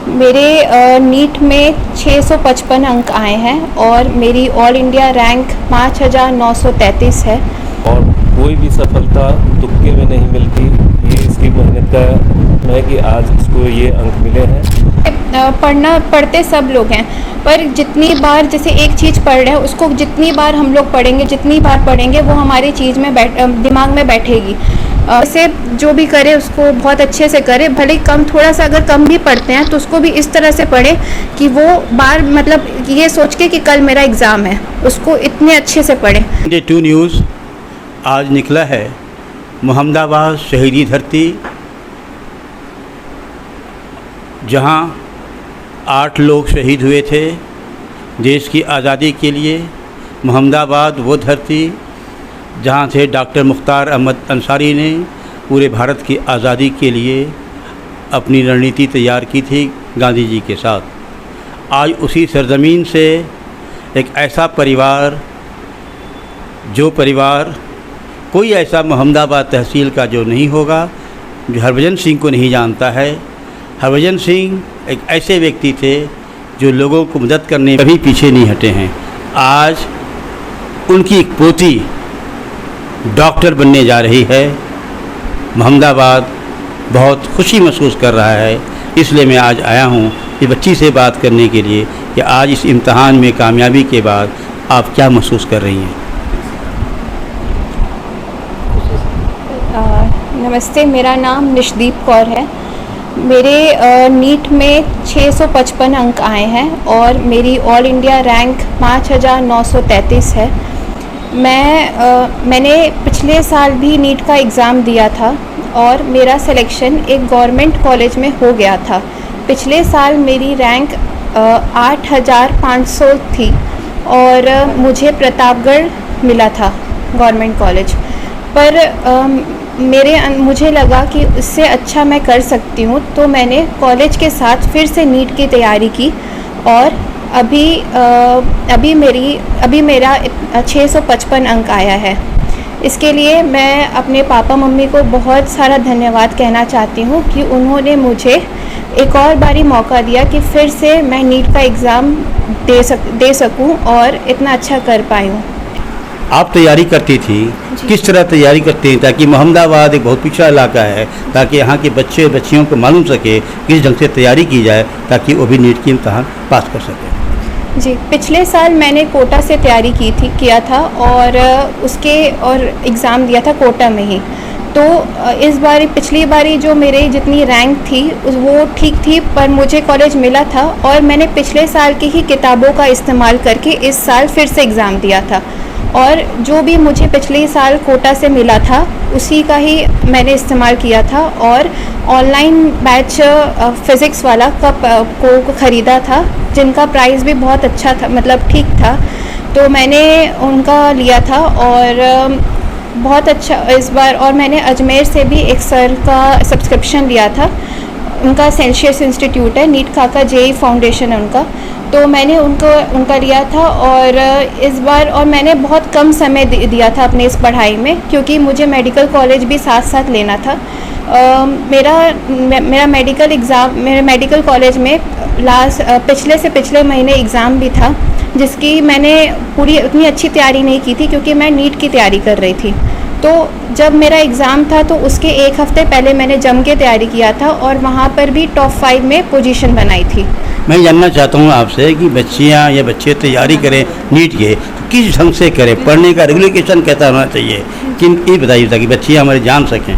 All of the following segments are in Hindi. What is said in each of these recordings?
मेरे नीट में 655 अंक आए हैं और मेरी ऑल इंडिया रैंक 5933 है। और कोई भी सफलता तुक्के में नहीं मिलती, ये इसकी मेहनत का है कि आज इसको ये अंक मिले हैं। पढ़ते सब लोग हैं, पर जितनी बार जैसे एक चीज़ पढ़ रहे हैं उसको जितनी बार हम लोग पढ़ेंगे, जितनी बार पढ़ेंगे वो हमारी चीज़ में दिमाग में बैठेगी। वैसे जो भी करे उसको बहुत अच्छे से करे, भले ही कम थोड़ा सा अगर कम भी पढ़ते हैं तो उसको भी इस तरह से पढ़े कि वो बार मतलब ये सोच के कि कल मेरा एग्ज़ाम है, उसको इतने अच्छे से पढ़े। इंडिया 2 न्यूज़ आज निकला है मोहम्मदाबाद शहीदी धरती, जहां 8 लोग शहीद हुए थे देश की आज़ादी के लिए। मोहम्मदाबाद वो धरती जहां से डॉक्टर मुख्तार अहमद अंसारी ने पूरे भारत की आज़ादी के लिए अपनी रणनीति तैयार की थी गांधी जी के साथ। आज उसी सरज़मीन से एक ऐसा परिवार, जो परिवार कोई ऐसा मोहम्मदाबाद तहसील का जो नहीं होगा जो हरभजन सिंह को नहीं जानता है। हरभजन सिंह एक ऐसे व्यक्ति थे जो लोगों को मदद करने में कभी पीछे नहीं हटे हैं। आज उनकी एक पोती डॉक्टर बनने जा रही है। मोहम्मदाबाद बहुत खुशी महसूस कर रहा है, इसलिए मैं आज आया हूँ इस बच्ची से बात करने के लिए कि आज इस इम्तहान में कामयाबी के बाद आप क्या महसूस कर रही हैं। नमस्ते, मेरा नाम निशदीप कौर है। मेरे नीट में 655 अंक आए हैं और मेरी ऑल इंडिया रैंक 5933 है। मैंने पिछले साल भी नीट का एग्ज़ाम दिया था और मेरा सिलेक्शन एक गवर्नमेंट कॉलेज में हो गया था। पिछले साल मेरी रैंक 8500 थी और मुझे प्रतापगढ़ मिला था गवर्नमेंट कॉलेज, पर मुझे लगा कि इससे अच्छा मैं कर सकती हूँ, तो मैंने कॉलेज के साथ फिर से नीट की तैयारी की और अभी मेरा 655 अंक आया है। इसके लिए मैं अपने पापा मम्मी को बहुत सारा धन्यवाद कहना चाहती हूँ कि उन्होंने मुझे एक और बारी मौका दिया कि फिर से मैं नीट का एग्ज़ाम दे सकूँ और इतना अच्छा कर पाई हूँ। आप तैयारी करती थी, किस तरह तैयारी करती हैं ताकि मोहम्मदाबाद एक बहुत पिछड़ा इलाका है, ताकि यहाँ के बच्चे बच्चियों को मालूम सके किस ढंग से तैयारी की जाए ताकि वो भी नीट की इम्तहान पास कर सके। जी, पिछले साल मैंने कोटा से तैयारी किया था और एग्ज़ाम दिया था कोटा में ही। तो इस बारी पिछली बारी जो मेरे जितनी रैंक थी वो ठीक थी, पर मुझे कॉलेज मिला था और मैंने पिछले साल की ही किताबों का इस्तेमाल करके इस साल फिर से एग्ज़ाम दिया था और जो भी मुझे पिछले साल कोटा से मिला था उसी का ही मैंने इस्तेमाल किया था और ऑनलाइन बैच फ़िज़िक्स वाला को ख़रीदा था, जिनका प्राइस भी बहुत अच्छा था, मतलब ठीक था, तो मैंने उनका लिया था और बहुत अच्छा इस बार। और मैंने अजमेर से भी एक सर का सब्सक्रिप्शन लिया था, उनका सेल्सियस इंस्टीट्यूट है, नीट खाका जेई फाउंडेशन है उनका, तो मैंने उनका लिया था और इस बार और मैंने बहुत कम समय दिया था अपने इस पढ़ाई में, क्योंकि मुझे मेडिकल कॉलेज भी साथ साथ लेना था। मेरा मेडिकल कॉलेज में पिछले से पिछले महीने एग्ज़ाम भी था, जिसकी मैंने पूरी उतनी अच्छी तैयारी नहीं की थी क्योंकि मैं नीट की तैयारी कर रही थी। तो जब मेरा एग्ज़ाम था तो उसके एक हफ़्ते पहले मैंने जम के तैयारी किया था और वहाँ पर भी टॉप 5 में पोजीशन बनाई थी। मैं जानना चाहता हूँ आपसे कि बच्चियाँ या बच्चे तैयारी करें नीट के तो किस ढंग से करें, पढ़ने का रेगुलेशन कैसा होना चाहिए, ये बताइए ताकि बच्चियाँ हमारे जान सकें।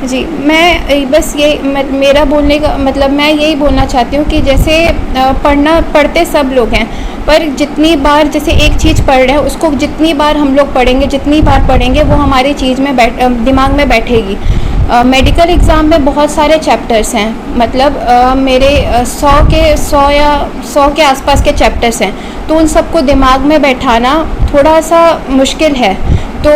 जी, मैं बस ये मेरा बोलने का मतलब मैं यही बोलना चाहती हूँ कि जैसे पढ़ते सब लोग हैं, पर जितनी बार जैसे एक चीज़ पढ़ रहे हैं उसको जितनी बार हम लोग पढ़ेंगे, जितनी बार पढ़ेंगे वो हमारी चीज़ में दिमाग में बैठेगी। मेडिकल एग्ज़ाम में बहुत सारे चैप्टर्स हैं, मतलब मेरे 100 के आसपास के चैप्टर्स हैं, तो उन सबको दिमाग में बैठाना थोड़ा सा मुश्किल है। तो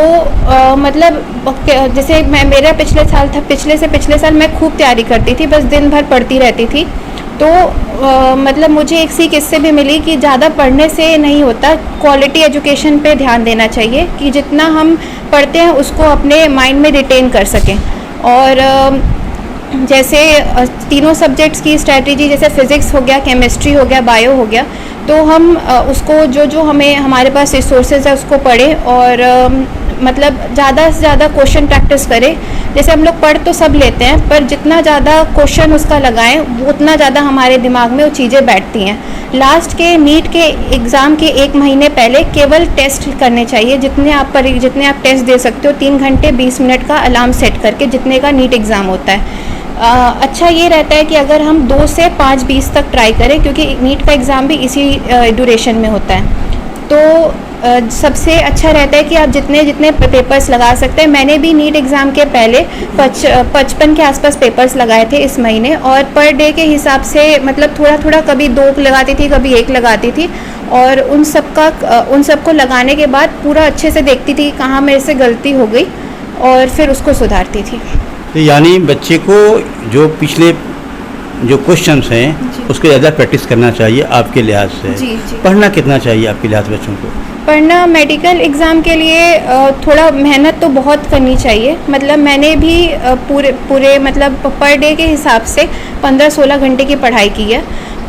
मतलब जैसे मेरा पिछले से पिछले साल मैं खूब तैयारी करती थी, बस दिन भर पढ़ती रहती थी। तो मतलब मुझे एक सीख इससे भी मिली कि ज़्यादा पढ़ने से नहीं होता, क्वालिटी एजुकेशन पे ध्यान देना चाहिए कि जितना हम पढ़ते हैं उसको अपने माइंड में रिटेन कर सकें। और जैसे तीनों सब्जेक्ट्स की स्ट्रेटजी, जैसे फिज़िक्स हो गया, केमिस्ट्री हो गया, बायो हो गया, तो हम उसको जो हमें हमारे पास रिसोर्सेज है उसको पढ़ें और मतलब ज़्यादा से ज़्यादा क्वेश्चन प्रैक्टिस करें। जैसे हम लोग पढ़ तो सब लेते हैं, पर जितना ज़्यादा क्वेश्चन उसका लगाएं वो उतना ज़्यादा हमारे दिमाग में वो चीज़ें बैठती हैं। लास्ट के नीट के एग्ज़ाम के 1 महीने पहले केवल टेस्ट करने चाहिए, जितने आप टेस्ट दे सकते हो, 3 घंटे 20 मिनट का अलार्म सेट करके, जितने का नीट एग्ज़ाम होता है। अच्छा ये रहता है कि अगर हम 2 से 5:20 तक ट्राई करें, क्योंकि नीट का एग्ज़ाम भी इसी ड्यूरेशन में होता है, तो सबसे अच्छा रहता है कि आप जितने पेपर्स लगा सकते हैं। मैंने भी नीट एग्ज़ाम के पहले 55 के आसपास पेपर्स लगाए थे इस महीने, और पर डे के हिसाब से मतलब थोड़ा कभी 2 लगाती थी, कभी 1 लगाती थी, और उन सबको लगाने के बाद पूरा अच्छे से देखती थी कहाँ मेरे से गलती हो गई और फिर उसको सुधारती थी। तो यानी बच्चे को जो पिछले जो क्वेश्चंस हैं उसको ज़्यादा प्रैक्टिस करना चाहिए आपके लिहाज से। जी। पढ़ना कितना चाहिए आपके लिहाज से बच्चों को? पढ़ना मेडिकल एग्ज़ाम के लिए थोड़ा मेहनत तो बहुत करनी चाहिए। मतलब मैंने भी पूरे मतलब पर डे के हिसाब से 15-16 घंटे की पढ़ाई की है।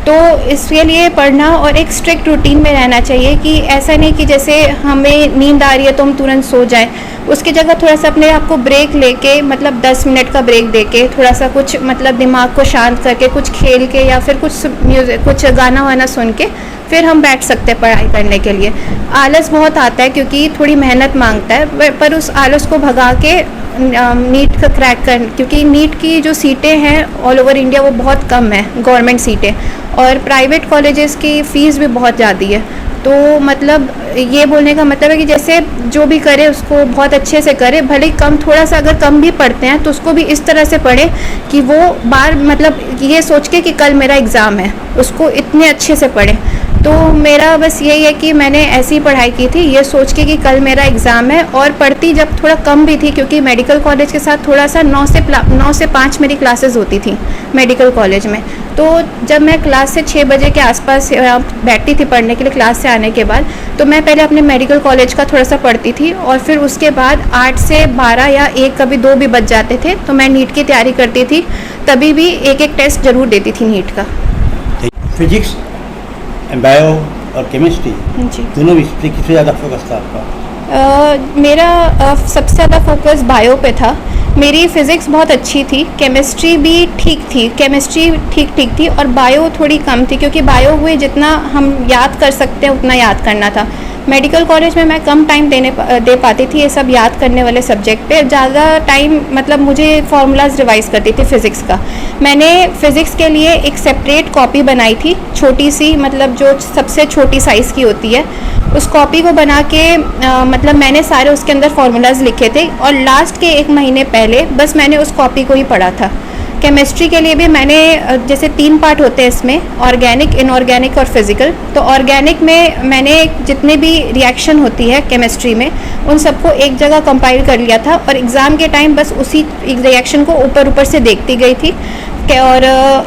तो इसके लिए पढ़ना और एक स्ट्रिक्ट रूटीन में रहना चाहिए, कि ऐसा नहीं कि जैसे हमें नींद आ रही है तो हम तुरंत सो जाएं। उसकी जगह थोड़ा सा अपने आप को ब्रेक लेके, मतलब 10 मिनट का ब्रेक देके, थोड़ा सा कुछ मतलब दिमाग को शांत करके, कुछ खेल के या फिर कुछ गाना वाना सुन के फिर हम बैठ सकते हैं पढ़ाई करने के लिए। आलस बहुत आता है क्योंकि थोड़ी मेहनत मांगता है, पर उस आलस को भगा के नीट का क्रैक कर, क्योंकि नीट की जो सीटें हैं ऑल ओवर इंडिया वो बहुत कम है, गवर्नमेंट सीटें, और प्राइवेट कॉलेजेस की फ़ीस भी बहुत ज़्यादा है। तो मतलब ये बोलने का मतलब है कि जैसे जो भी करे उसको बहुत अच्छे से करे, भले थोड़ा सा अगर कम भी पढ़ते हैं तो उसको भी इस तरह से पढ़े कि वो मतलब ये सोच के कि कल मेरा एग्ज़ाम है, उसको इतने अच्छे से पढ़े। तो मेरा बस यही है कि मैंने ऐसी पढ़ाई की थी ये सोच के कि कल मेरा एग्ज़ाम है, और पढ़ती जब थोड़ा कम भी थी, क्योंकि मेडिकल कॉलेज के साथ थोड़ा सा 9 से 5 मेरी क्लासेस होती थी मेडिकल कॉलेज में। तो जब मैं क्लास से 6 बजे के आसपास बैठती थी पढ़ने के लिए, क्लास से आने के बाद, तो मैं पहले अपने मेडिकल कॉलेज का थोड़ा सा पढ़ती थी, और फिर उसके बाद 8 से 12 या 1 कभी 2 भी बज जाते थे तो मैं नीट की तैयारी करती थी। तभी भी एक टेस्ट ज़रूर देती थी नीट का। फिजिक्स, बायो और केमिस्ट्री जी, दोनों विषय किससे ज़्यादा फोकस था आपका? मेरा सबसे ज़्यादा फोकस बायो पे था। मेरी फ़िज़िक्स बहुत अच्छी थी, केमिस्ट्री भी ठीक थी, और बायो थोड़ी कम थी, क्योंकि बायो हुए जितना हम याद कर सकते हैं उतना याद करना था। मेडिकल कॉलेज में मैं कम टाइम दे पाती थी ये सब याद करने वाले सब्जेक्ट पे, ज़्यादा टाइम मतलब मुझे फार्मूलाज रिवाइज़ करती थी फ़िज़िक्स का। मैंने फ़िज़िक्स के लिए एक सेपरेट कॉपी बनाई थी, छोटी सी, मतलब जो सबसे छोटी साइज़ की होती है, उस कॉपी को बना के मतलब मैंने सारे उसके अंदर फार्मूलाज लिखे थे, और लास्ट के 1 महीने पहले बस मैंने उस कॉपी को ही पढ़ा था। केमिस्ट्री के लिए भी मैंने जैसे 3 पार्ट होते हैं इसमें, ऑर्गेनिक, इनऑर्गेनिक और फिज़िकल। तो ऑर्गेनिक में मैंने जितने भी रिएक्शन होती है केमिस्ट्री में उन सबको एक जगह कंपाइल कर लिया था, और एग्ज़ाम के टाइम बस उसी रिएक्शन को ऊपर से देखती गई थी। और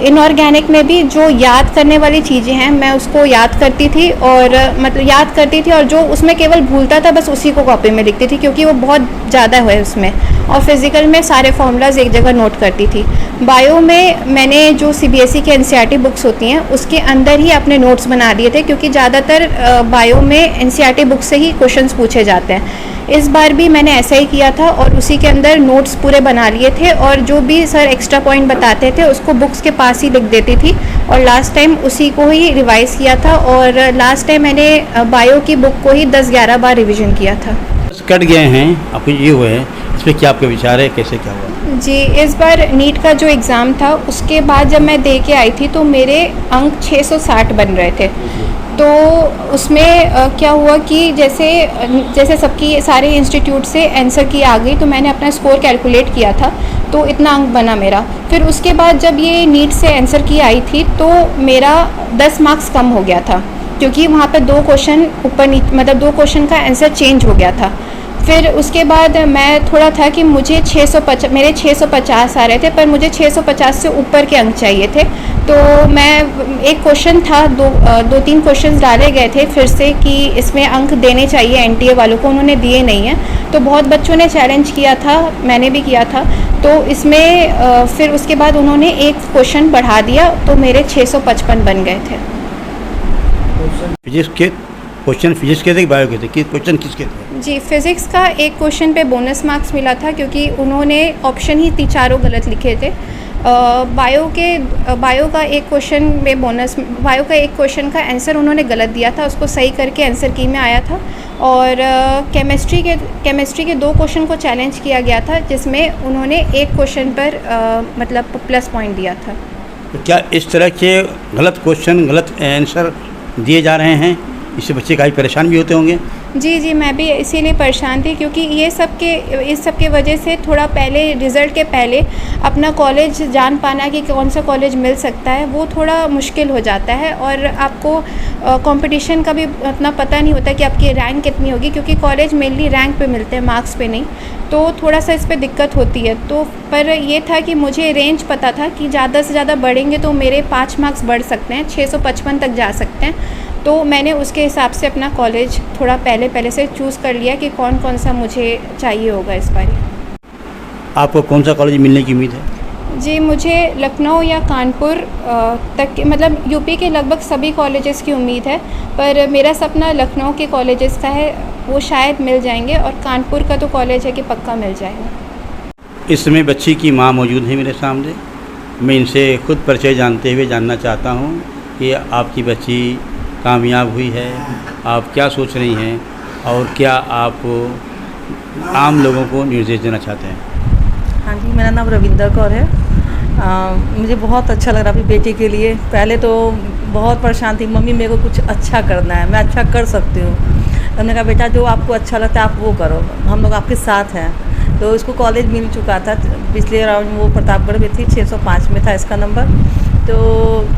इनऑर्गेनिक में भी जो याद करने वाली चीज़ें हैं मैं उसको याद करती थी, और मतलब याद करती थी, और जो उसमें केवल भूलता था बस उसी को कॉपी में लिखती थी, क्योंकि वो बहुत ज़्यादा है उसमें। और फिज़िकल में सारे फार्मूलाज एक जगह नोट करती थी। बायो में मैंने जो CBSE के NCERT बुक्स होती हैं उसके अंदर ही अपने नोट्स बना दिए थे, क्योंकि ज़्यादातर बायो में NCERT बुक से ही क्वेश्चंस पूछे जाते हैं। इस बार भी मैंने ऐसा ही किया था, और उसी के अंदर नोट्स पूरे बना लिए थे, और जो भी सर एक्स्ट्रा पॉइंट बताते थे उसको बुक्स के पास ही लिख देती थी, और लास्ट टाइम उसी को ही रिवाइज़ किया था। और लास्ट टाइम मैंने बायो की बुक को ही 10-11 बार रिविज़न किया था। कट गए हैं, आपको ये हुए हैं, इस पर क्या आपका विचार है, कैसे क्या हुआ? जी, इस बार नीट का जो एग्ज़ाम था उसके बाद जब मैं दे के आई थी तो मेरे अंक 660 बन रहे थे। तो उसमें क्या हुआ कि जैसे सबकी सारे इंस्टीट्यूट से आंसर की आ गई, तो मैंने अपना स्कोर कैलकुलेट किया था, तो इतना अंक बना मेरा। फिर उसके बाद जब ये नीट से आंसर की आई थी तो मेरा 10 मार्क्स कम हो गया था, क्योंकि वहाँ पे 2 क्वेश्चन ऊपर नीचे, मतलब 2 क्वेश्चन का आंसर चेंज हो गया था। फिर उसके बाद मैं थोड़ा था कि मुझे मेरे 650 आ रहे थे, पर मुझे 650 से ऊपर के अंक चाहिए थे। तो मैं एक क्वेश्चन था, 2-3 क्वेश्चंस डाले गए थे फिर से कि इसमें अंक देने चाहिए NTA वालों को, उन्होंने दिए नहीं हैं। तो बहुत बच्चों ने चैलेंज किया था, मैंने भी किया था। तो तो इसमें फिर उसके बाद उन्होंने एक क्वेश्चन बढ़ा दिया, तो मेरे 655 बन गए थे। फिजिक्स के क्वेश्चन फिजिक्स के थे कि बायो के थे? किस क्वेश्चन किसके थे? जी, फिज़िक्स का एक क्वेश्चन पे बोनस मार्क्स मिला था, क्योंकि उन्होंने ऑप्शन ही चारों गलत लिखे थे। बायो का एक क्वेश्चन का आंसर उन्होंने गलत दिया था, उसको सही करके आंसर की में आया था। और केमिस्ट्री के 2 क्वेश्चन को चैलेंज किया गया था, जिसमें उन्होंने एक क्वेश्चन पर मतलब प्लस पॉइंट दिया था। तो क्या इस तरह के गलत क्वेश्चन गलत आंसर दिए जा रहे हैं, इससे बच्चे काफ़ी परेशान भी होते होंगे? जी, मैं भी इसीलिए परेशान थी, क्योंकि इस सब के वजह से थोड़ा पहले रिज़ल्ट के पहले अपना कॉलेज जान पाना कि कौन सा कॉलेज मिल सकता है, वो थोड़ा मुश्किल हो जाता है। और आपको कंपटीशन का भी उतना पता नहीं होता कि आपकी रैंक कितनी होगी, क्योंकि कॉलेज मेनली रैंक पे मिलते हैं, मार्क्स पे नहीं। तो थोड़ा सा इस पे दिक्कत होती है। तो पर ये था कि मुझे रेंज पता था कि ज़्यादा से ज़्यादा बढ़ेंगे तो मेरे 5 मार्क्स बढ़ सकते हैं, 655 तक जा सकते हैं। तो मैंने उसके हिसाब से अपना कॉलेज थोड़ा पहले से चूज़ कर लिया कि कौन सा मुझे चाहिए होगा इस बार। आपको कौन सा कॉलेज मिलने की उम्मीद है? जी, मुझे लखनऊ या कानपुर तक मतलब यूपी के लगभग सभी कॉलेजेस की उम्मीद है, पर मेरा सपना लखनऊ के कॉलेजेस का है, वो शायद मिल जाएंगे, और कानपुर का तो कॉलेज है कि पक्का मिल जाएगा। इस समय बच्ची की माँ मौजूद है मेरे सामने। मैं इनसे खुद परिचय जानते हुए जानना चाहता हूँ कि आपकी बच्ची कामयाब हुई है, आप क्या सोच रही हैं और क्या आप आम लोगों को निर्देश देना चाहते हैं? हाँ जी, मेरा नाम रविंदर कौर है। मुझे बहुत अच्छा लग रहा है अपनी बेटी के लिए। पहले तो बहुत परेशान थी, मम्मी मेरे को कुछ अच्छा करना है, मैं अच्छा कर सकती हूँ। हमने कहा बेटा जो आपको अच्छा लगता है आप वो करो, हम लोग आपके साथ हैं। तो इसको कॉलेज मिल चुका था, पिछले राउंड वो प्रतापगढ़ में थी, 605 में था इसका नंबर। तो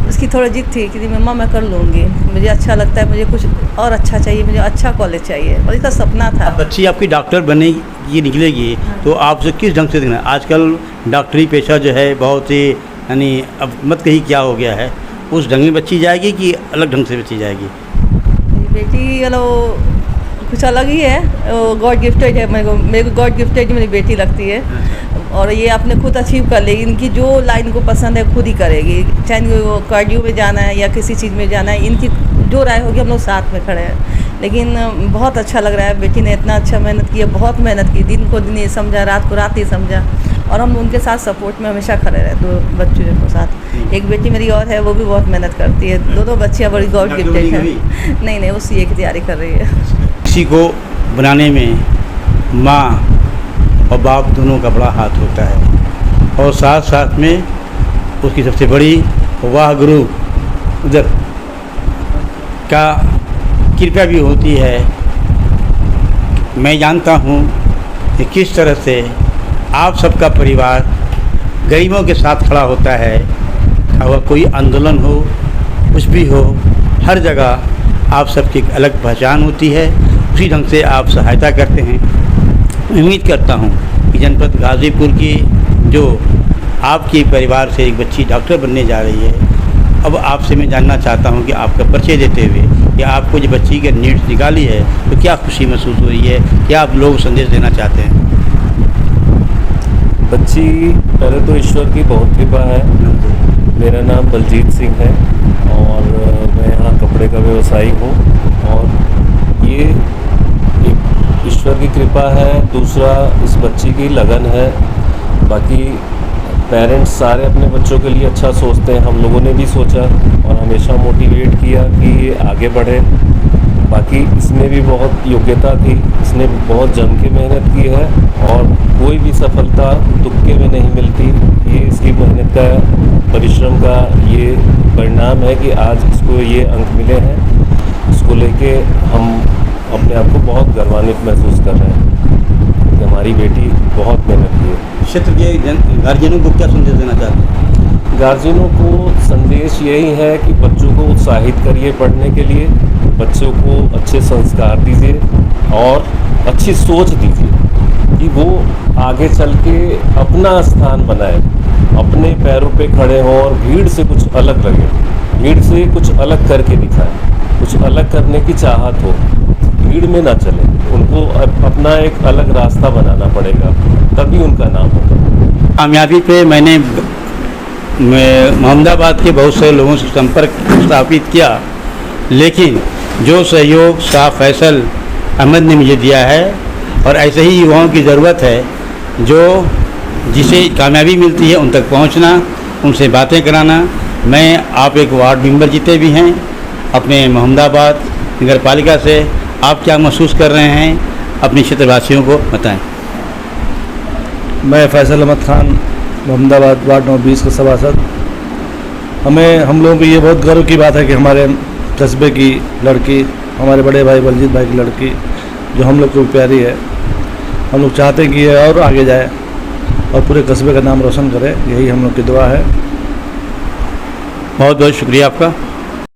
उसकी थोड़ी जिद थी कि मम्मा मैं कर लूँगी, मुझे अच्छा लगता है, मुझे कुछ और अच्छा चाहिए, मुझे अच्छा कॉलेज चाहिए, और इसका सपना था। बच्ची आपकी डॉक्टर बनेगी निकलेगी, हाँ। तो आपसे किस ढंग से देखना? आजकल डॉक्टरी पेशा जो है बहुत ही यानी अब मत कही क्या हो गया है, उस ढंग में बच्ची जाएगी कि अलग ढंग से बच्ची जाएगी? बेटी चलो कुछ अलग ही है, गॉड गिफ्टेड है, मेरे को गॉड गिफ्टेड मेरी बेटी लगती है। और ये आपने खुद अचीव कर लेगी, इनकी जो लाइन को पसंद है खुद ही करेगी, चाहे वो कार्डियो में जाना है या किसी चीज़ में जाना है, इनकी जो राय होगी हम लोग साथ में खड़े हैं। लेकिन बहुत अच्छा लग रहा है, बेटी ने इतना अच्छा मेहनत की है, बहुत मेहनत की, दिन को दिन ही समझा, रात को रात ही समझा, और हम उनके साथ सपोर्ट में हमेशा खड़े रहे। 2 बच्चों के साथ, एक बेटी मेरी और है, वो भी बहुत मेहनत करती है। दोनों बच्चियाँ बड़ी गॉड गिफ्टेड हैं। नहीं, वो CA की तैयारी कर रही है। किसी को बनाने में माँ और बाप दोनों का बड़ा हाथ होता है, और साथ साथ में उसकी सबसे बड़ी वाह गुरु उधर का कृपया भी होती है। मैं जानता हूँ कि किस तरह से आप सबका परिवार गरीबों के साथ खड़ा होता है, और कोई आंदोलन हो कुछ भी हो, हर जगह आप सबकी एक अलग पहचान होती है, उसी ढंग से आप सहायता करते हैं। उम्मीद करता हूँ कि जनपद गाज़ीपुर की जो आपके परिवार से एक बच्ची डॉक्टर बनने जा रही है, अब आपसे मैं जानना चाहता हूँ कि आपका परिचय देते हुए कि आपको जो बच्ची के नीड्स निकाली है तो क्या खुशी महसूस हो रही है, क्या आप लोग संदेश देना चाहते हैं? बच्ची पहले तो ईश्वर की बहुत कृपा है। मेरा नाम बलजीत सिंह है और मैं यहाँ कपड़े का व्यवसायी हूँ, और ये एक ईश्वर की कृपा है, दूसरा इस बच्ची की लगन है। बाकी पेरेंट्स सारे अपने बच्चों के लिए अच्छा सोचते हैं, हम लोगों ने भी सोचा और हमेशा मोटिवेट किया कि ये आगे बढ़े। बाकी इसमें भी बहुत योग्यता थी, इसने बहुत जम के मेहनत की है, और कोई भी सफलता तुक्के में नहीं मिलती। ये इसकी मेहनत का, परिश्रम का ये परिणाम है कि आज इसको ये अंक मिले हैं। इसको लेके हम अपने आप को बहुत गर्वान्वित महसूस कर रहे हैं कि हमारी बेटी बहुत मेहनत की है। क्षेत्र के गार्जियनों को क्या संदेश देना चाहते हैं? गार्जियनों को संदेश यही है कि बच्चों को उत्साहित करिए पढ़ने के लिए, बच्चों को अच्छे संस्कार दीजिए और अच्छी सोच दीजिए कि वो आगे चल के अपना स्थान बनाए, अपने पैरों पे खड़े हों और भीड़ से कुछ अलग लगे, भीड़ से कुछ अलग करके दिखाएं, कुछ अलग करने की चाहत हो, भीड़ में ना चले। उनको अपना एक अलग रास्ता बनाना पड़ेगा, तभी उनका नाम होगा। कामयाबी पे मैं मोहम्मदाबाद के बहुत से लोगों से संपर्क स्थापित किया, लेकिन जो सहयोग शाह फैसल अहमद ने मुझे दिया है, और ऐसे ही युवाओं की ज़रूरत है जो जिसे कामयाबी मिलती है उन तक पहुंचना, उनसे बातें कराना। आप एक वार्ड मेंबर जीते भी हैं अपने मोहम्मदाबाद नगर पालिका से, आप क्या महसूस कर रहे हैं अपने क्षेत्रवासियों को बताएं। मैं फैसल अहमद खान, मोहम्मदाबाद वार्ड नंबर 20 का सभासद। हम लोगों को ये बहुत गर्व की बात है कि हमारे कस्बे की लड़की, हमारे बड़े भाई बलजीत भाई की लड़की, जो हम लोग को प्यारी है, हम लोग चाहते हैं कि ये और आगे जाए और पूरे कस्बे का नाम रोशन करे। यही हम लोग की दुआ है। बहुत बहुत शुक्रिया आपका।